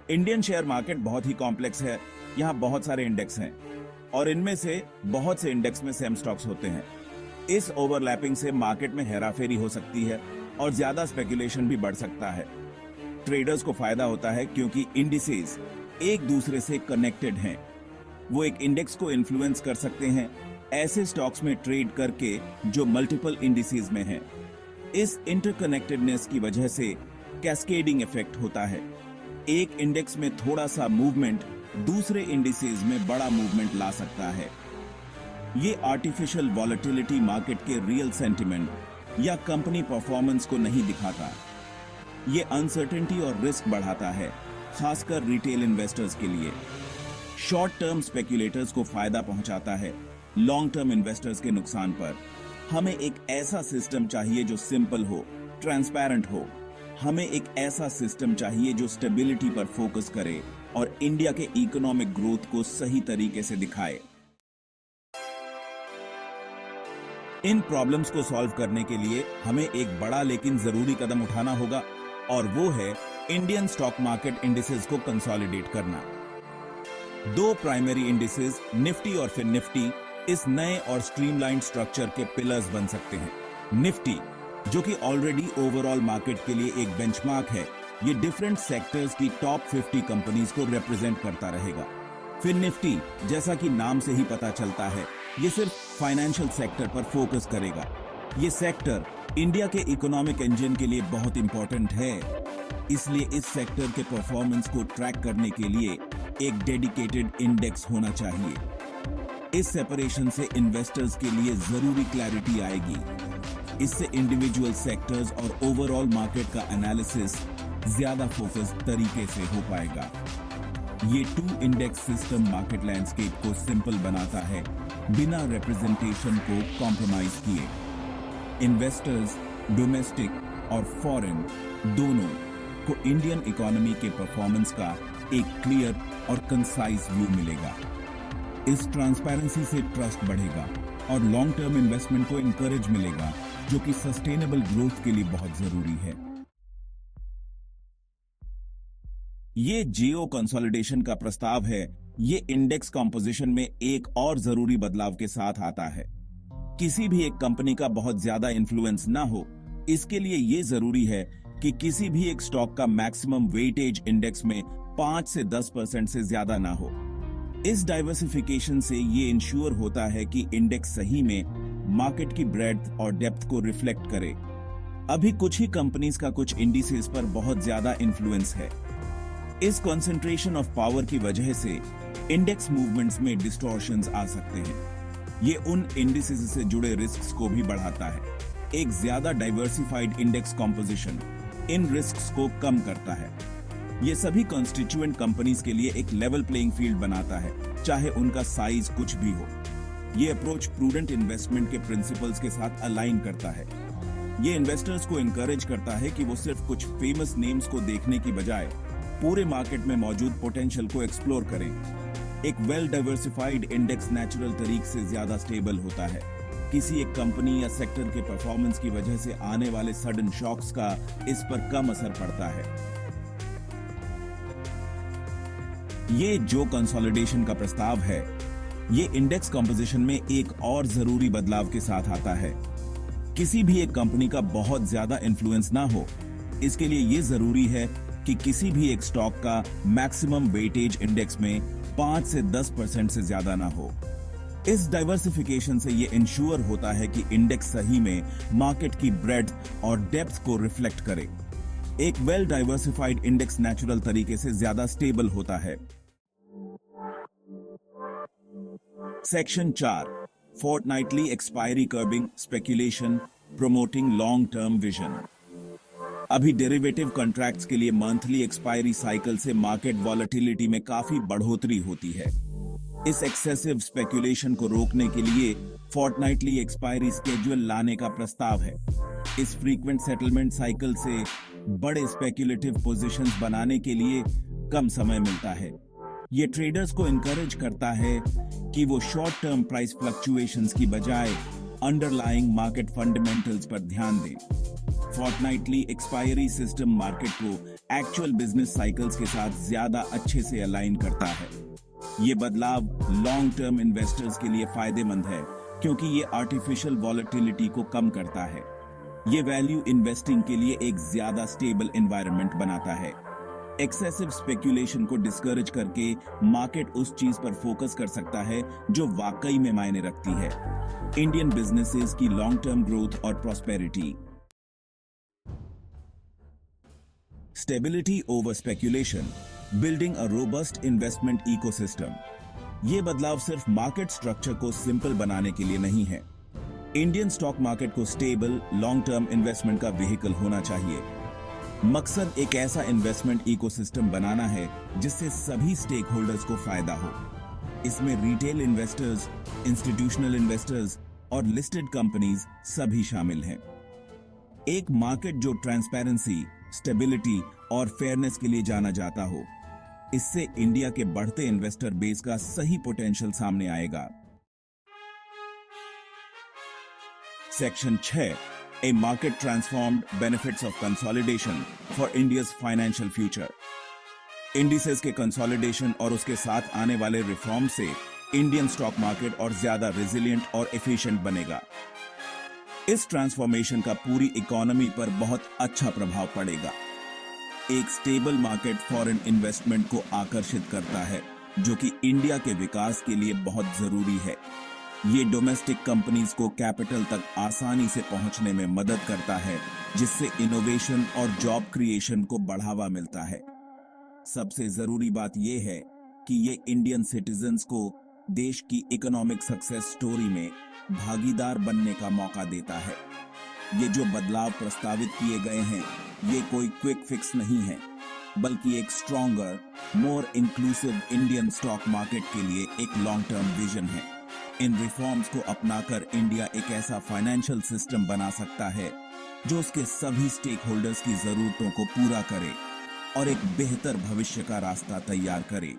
Indian share market बहुत ही complex है। यहाँ बहुत सारे इंडेक्स हैं और इनमें से बहुत से इंडेक्स में सेम स्टॉक्स होते हैं। इस ओवरलैपिंग से मार्केट में हेराफेरी हो सकती है और ज्यादा स्पेकुलेशन भी बढ़ सकता है। ट्रेडर्स को फायदा होता है क्योंकि इंडिसेस एक दूसरे से कनेक्टेड हैं। वो एक इंडेक्स को इन्फ्लुएंस कर सकते हैं ऐसे स्टॉक्स में ट्रेड करके जो मल्टीपल इंडिसेस में हैं। इस इंटरकनेक्टेडनेस की वजह से कैस्केडिंग इफेक्ट होता है। एक इंडेक्स में थोड़ा सा मूवमेंट दूसरे इंडिसेस में बड़ा मूवमेंट ला सकता है। ये आर्टिफिशियल वॉलेटिलिटी मार्केट के रियल सेंटिमेंट या कंपनी परफॉर्मेंस को नहीं दिखाता। ये अनसर्टेनिटी और रिस्क बढ़ाता है, खासकर रिटेल इन्वेस्टर्स के लिए। शॉर्ट टर्म स्पेक्युलेटर्स को फायदा पहुंचाता है, लॉन्ग टर्म इन्वेस्टर्स के नुकसान पर। हमें एक ऐसा सिस्टम चाहिए जो सिंपल हो, ट्रांसपेरेंट हो। हमें एक ऐसा सिस्टम चाहिए जो स्टेबिलिटी पर फोकस करे और इंडिया के इकोनॉमिक ग्रोथ को सही तरीके से दिखाए। इन प्रॉब्लम्स को सॉल्व करने के लिए हमें एक बड़ा लेकिन जरूरी कदम उठाना होगा और वो है इंडियन स्टॉक मार्केट इंडिसेस को कंसोलिडेट करना। दो प्राइमरी इंडिसेस निफ्टी और फिर निफ्टी इस नए और स्ट्रीमलाइंड स्ट्रक्चर के पिलर्स बन सकते हैं। निफ्टी जो कि ऑलरेडी ओवरऑल मार्केट के लिए एक बेंचमार्क है, ये डिफरेंट सेक्टर्स की टॉप 50 कंपनीज को रिप्रेजेंट करता रहेगा। फिर निफ्टी जैसा कि नाम से ही पता चलता है, ये सिर्फ फाइनेंशियल सेक्टर पर फोकस करेगा। ये सेक्टर इंडिया के इकोनॉमिक इंजन के लिए बहुत इंपॉर्टेंट है, इसलिए इस सेक्टर के परफॉर्मेंस को ट्रैक करने के लिए एक डेडिकेटेड इंडेक्स होना चाहिए। इस सेपरेशन से इन्वेस्टर्स के लिए जरूरी क्लैरिटी आएगी। इससे इंडिविजुअल सेक्टर्स और ओवरऑल मार्केट का एनालिसिस ज्यादा फोकस तरीके से हो पाएगा। ये two index system market landscape को सिंपल बनाता है, बिना रिप्रेजेंटेशन को कॉम्प्रोमाइज किए। इन्वेस्टर्स डोमेस्टिक और फॉरेन दोनों को इंडियन इकोनॉमी के परफॉर्मेंस का एक क्लियर और कंसाइज व्यू मिलेगा। इस ट्रांसपेरेंसी से ट्रस्ट बढ़ेगा और लॉन्ग टर्म इन्वेस्टमेंट को इंकरेज मिलेगा, जो कि सस्टेनेबल ग्रोथ के लिए बहुत जरूरी है। ये जियो कंसोलिडेशन का प्रस्ताव है। ये इंडेक्स कॉम्पोजिशन में एक और जरूरी बदलाव के साथ आता है। किसी भी एक कंपनी का बहुत ज्यादा इन्फ्लुएंस ना हो, इसके लिए ये जरूरी है कि किसी भी एक स्टॉक का मैक्सिमम वेटेज इंडेक्स में 5 से 10% से ज्यादा ना हो। इस डाइवर्सिफिकेशन से ये इंश्योर होता है कि इंडेक्स सही में मार्केट की ब्रेड्थ और डेप्थ को रिफ्लेक्ट करे। अभी कुछ ही कंपनीज का कुछ इंडिसेस पर बहुत ज्यादा इन्फ्लुएंस है। इस कंसंट्रेशन ऑफ पावर की वजह से इंडेक्स मूवमेंट्स में डिस्टॉर्शंस आ सकते हैं। ये उन इंडिसेस से जुड़े रिस्क्स को भी बढ़ाता है। एक ज्यादा डाइवर्सिफाइड इंडेक्स कॉम्पोजिशन इन रिस्क्स को कम करता है। ये सभी कॉन्स्टिट्यूएंट कंपनीज के लिए एक लेवल प्लेइंग फील्ड बनाता है, चाहे उनका साइज कुछ भी हो। ये अप्रोच प्रूडेंट इन्वेस्टमेंट के प्रिंसिपल्स के साथ अलाइन करता है। ये इन्वेस्टर्स को इनकरेज करता है कि वो सिर्फ कुछ फेमस नेम्स को देखने की बजाय पूरे मार्केट में मौजूद पोटेंशियल को एक्सप्लोर करें। एक वेल डाइवर्सिफाइड इंडेक्स नेचुरल तरीके से ज्यादा स्टेबल होता है। किसी एक कंपनी या सेक्टर के परफॉर्मेंस की वजह से आने वाले सडन शॉक्स का इस पर कम असर पड़ता है। ये जो कंसोलिडेशन का प्रस्ताव है, ये इंडेक्स कंपोजिशन में एक और जरूरी बदलाव के साथ आता है। किसी भी एक कंपनी का बहुत ज्यादा इन्फ्लुएंस ना हो, इसके लिए ये जरूरी है कि किसी भी एक स्टॉक का मैक्सिमम वेटेज इंडेक्स में 5 से 10% से ज्यादा ना हो। इस डाइवर्सिफिकेशन से ये इंश्योर होता है कि इंडेक्स सही में मार्केट की ब्रेड्थ और डेप्थ को रिफ्लेक्ट करे। एक वेल डाइवर्सिफाइड इंडेक्स नेचुरल तरीके से ज्यादा स्टेबल होता है। Section 4 fortnightly expiry curbing speculation promoting long term vision. अभी डेरिवेटिव कॉन्ट्रैक्ट्स के लिए मंथली एक्सपायरी साइकिल से मार्केट वॉलेटिलिटी में काफी बढ़ोतरी होती है। इस एक्सेसिव स्पेक्यूलेशन को रोकने के लिए फोर्टनाइटली एक्सपायरी स्केड्यूल लाने का प्रस्ताव है। इस फ्रीक्वेंट सेटलमेंट साइकिल से बड़े स्पेक्यूलेटिव पोजीशंस बनाने के लिए कम समय मिलता है। ये ट्रेडर्स को इनकरेज करता है कि वो शॉर्ट टर्म प्राइस फ्लक्चुएशंस की बजाय अंडरलाइंग मार्केट फंडामेंटल्स पर ध्यान दें। फोर्टनाइटली एक्सपायरी सिस्टम मार्केट को एक्चुअल बिजनेस साइकिल्स के साथ ज्यादा अच्छे से अलाइन करता है। ये बदलाव लॉन्ग टर्म इन्वेस्टर्स के लिए फायदेमंद है क्योंकि ये आर्टिफिशियल वॉलेटिलिटी को कम करता है। ये वैल्यू इन्वेस्टिंग के लिए एक ज्यादा स्टेबल एनवायरनमेंट बनाता है। एक्सेसिव स्पेक्यूलेशन को डिस्करेज करके मार्केट उस चीज पर फोकस कर सकता है जो वाकई में मायने रखती है, इंडियन बिजनेसेस की लॉन्ग टर्म ग्रोथ और prosperity. Stability over speculation, building a robust investment ecosystem. ये बदलाव सिर्फ मार्केट स्ट्रक्चर को सिंपल बनाने के लिए नहीं है। इंडियन स्टॉक मार्केट को स्टेबल लॉन्ग टर्म इन्वेस्टमेंट का व्हीकल होना चाहिए। मकसद एक ऐसा इन्वेस्टमेंट इकोसिस्टम बनाना है जिससे सभी स्टेक होल्डर्स को फायदा हो। इसमें रिटेल इन्वेस्टर्स, इंस्टीट्यूशनल इन्वेस्टर्स और लिस्टेड कंपनीज सभी शामिल हैं। एक मार्केट जो ट्रांसपेरेंसी, स्टेबिलिटी और फेयरनेस के लिए जाना जाता हो। इससे इंडिया के बढ़ते इन्वेस्टर बेस का सही पोटेंशियल सामने आएगा। Section 6, A market transformed, benefits of consolidation for India's financial future. Indices के कंसोलिडेशन और उसके साथ आने वाले रिफॉर्म से इंडियन स्टॉक मार्केट और ज्यादा रेजिलिएंट और एफिशिएंट बनेगा। इस ट्रांसफॉर्मेशन का पूरी इकोनॉमी पर बहुत अच्छा प्रभाव पड़ेगा। एक स्टेबल मार्केट फॉरेन इन्वेस्टमेंट को आकर्षित करता है, जो कि इंडिया के विकास के लिए बहुत जरूरी है। ये डोमेस्टिक कंपनीज को कैपिटल तक आसानी से पहुंचने में मदद करता है, जिससे इनोवेशन और जॉब क्रिएशन को बढ़ावा मिलता है। सबसे जरूरी बात यह है कि ये इंडियन सिटीजन्स को देश की इकोनॉमिक सक्सेस स्टोरी में भागीदार बनने का मौका देता है। ये जो बदलाव प्रस्तावित किए गए हैं, ये कोई क्विक फिक्स नहीं है, बल्कि एक stronger, more inclusive Indian stock market के लिए एक लॉन्ग टर्म विजन है। इन रिफॉर्म्स को अपनाकर इंडिया एक ऐसा फाइनेंशियल सिस्टम बना सकता है जो उसके सभी स्टेक होल्डर्स की जरूरतों को पूरा करे और एक बेहतर भविष्य का रास्ता तैयार करे।